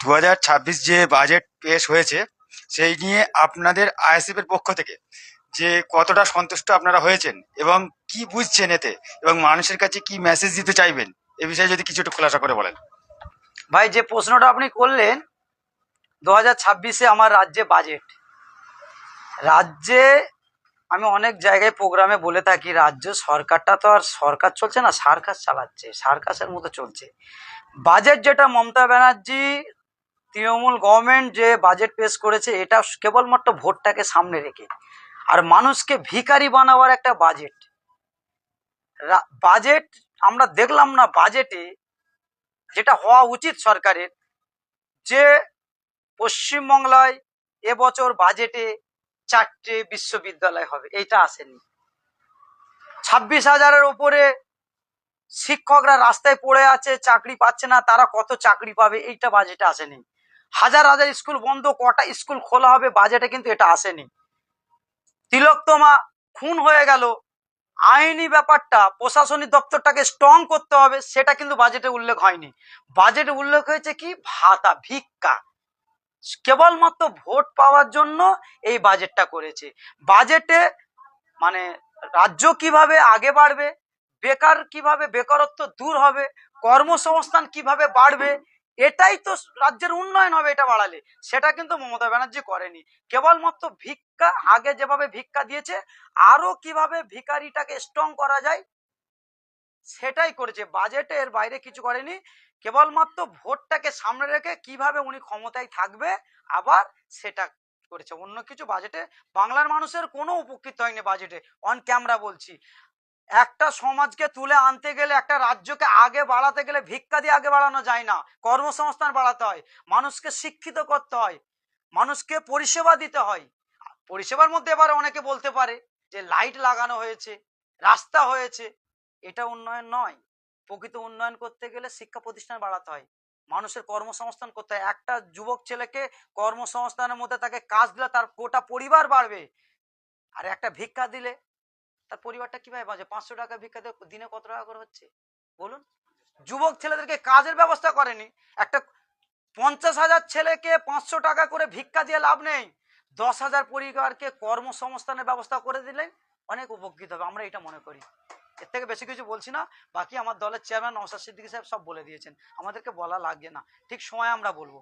2026 যে বাজেট পেশ হয়েছে সেই নিয়ে আপনাদের আইএসএফ এর পক্ষ থেকে যে কতটা সন্তুষ্ট আপনারা হয়েছেন এবং কি বুঝছেন এতে এবং মানুষের কাছে কি মেসেজ দিতে চাইবেন এ বিষয়ে যদি কিছু একটু খোলাসা করে বলেন। ভাই, যে প্রশ্নটা আপনি করলেন, 2026-এ আমার রাজ্যে আমি অনেক জায়গায় প্রোগ্রামে বলে থাকি, রাজ্য সরকারটা তো আর সরকার চলছে না, সার্কাস চালাচ্ছে, সার্কাসের মতো চলছে। বাজেট যেটা মমতা ব্যানার্জি তৃণমূল গভর্নমেন্ট যে বাজেট পেশ করেছে, এটা কেবলমাত্র ভোটটাকে সামনে রেখে আর মানুষকে ভিখারি বানাবার একটা বাজেট। বাজেট আমরা দেখলাম না বাজেটে, যেটা হওয়া উচিত সরকারের, যে পশ্চিমবাংলায় এবছর বাজেটে 4টে বিশ্ববিদ্যালয় হবে, এইটা আসেনি। 26,000-এর উপরে শিক্ষকরা রাস্তায় পড়ে আছে, চাকরি পাচ্ছে না, তারা কত চাকরি পাবে, এইটা বাজেটে আসেনি। হাজার হাজার স্কুল বন্ধ, কটা স্কুল খোলা হবে, বাজেটে কিন্তু এটা আসেনি। তিলোত্তমা খুন হয়ে গেল, আইনি ব্যাপারটা প্রশাসনিক দপ্তরটাকে স্ট্রং করতে হবে, সেটা কিন্তু বাজেটে উল্লেখ হয়নি। বাজেটে উল্লেখ হয়েছে কি, ভাতা, ভিক্ষা, কেবলমাত্র ভোট পাওয়ার জন্য এই বাজেটটা করেছে। বাজেটে মানে রাজ্য কিভাবে আগে বাড়বে, বেকারত্ব দূর হবে, কর্মসংস্থান কিভাবে বাড়বে, এটাই তো রাজ্যের উন্নয়ন হবে এটা বাড়ালে। সেটা কিন্তু মমতা ব্যানার্জি করেনি। কেবলমাত্র ভিক্ষা, আগে যেভাবে ভিক্ষা দিয়েছে, আরো কিভাবে ভিখারিটাকে স্ট্রং করা যায় সেটাই করেছে। বাজেটের বাইরে কিছু করেনি, কেবলমাত্র ভোটটাকে সামনে রেখে কিভাবে উনি ক্ষমতায় থাকবে আবার সেটা করেছে। অন্য কিছু বাজেটে বাংলার মানুষের কোনো উপকৃত হয়নি। বাজেটে অন ক্যামেরা বলছি, একটা সমাজকে তুলে আনতে গেলে, একটা রাজ্যকে আগে বাড়াতে গেলে ভিক্ষা দিয়ে আগে বাড়ানো যায় না, কর্মসংস্থান বাড়াতে হয়, মানুষকে শিক্ষিত করতে হয়, মানুষকে পরিষেবা দিতে হয়। পরিষেবার মধ্যে এবার অনেকে বলতে পারে যে লাইট লাগানো হয়েছে, রাস্তা হয়েছে, এটা উন্নয়ন নয়। প্রকৃত উন্নয়ন করতে গেলে শিক্ষা প্রতিষ্ঠান বাড়াতে হয়, মানুষের কর্মসংস্থান করতে হয়। একটা যুবক ছেলেকে কর্মসংস্থানের মধ্যে তাকে কাজ দিলে তার গোটা পরিবার বাড়বে। আর একটা ভিক্ষা দিলে তার পরিবারটা কিভাবে বাঁচে? 500 টাকা ভিক্ষা দিয়ে দিনে কত টাকা করে হচ্ছে বলুন? যুবক ছেলেদেরকে কাজের ব্যবস্থা করেনি। একটা 50,000 ছেলেকে 500 টাকা করে ভিক্ষা দিয়ে লাভ নেই। 10,000 পরিবারকে কর্মসংস্থানের ব্যবস্থা করে দিলে অনেক উপকৃত হবে, আমরা এটা মনে করি। এর থেকে বেশি কিছু বলছি না। বাকি আমার দলের চেয়ারম্যান নওশাদ সিদ্দিকী সাহেব সব বলে দিয়েছেন, আমাদেরকে বলা লাগবে না, ঠিক সময় আমরা বলবো।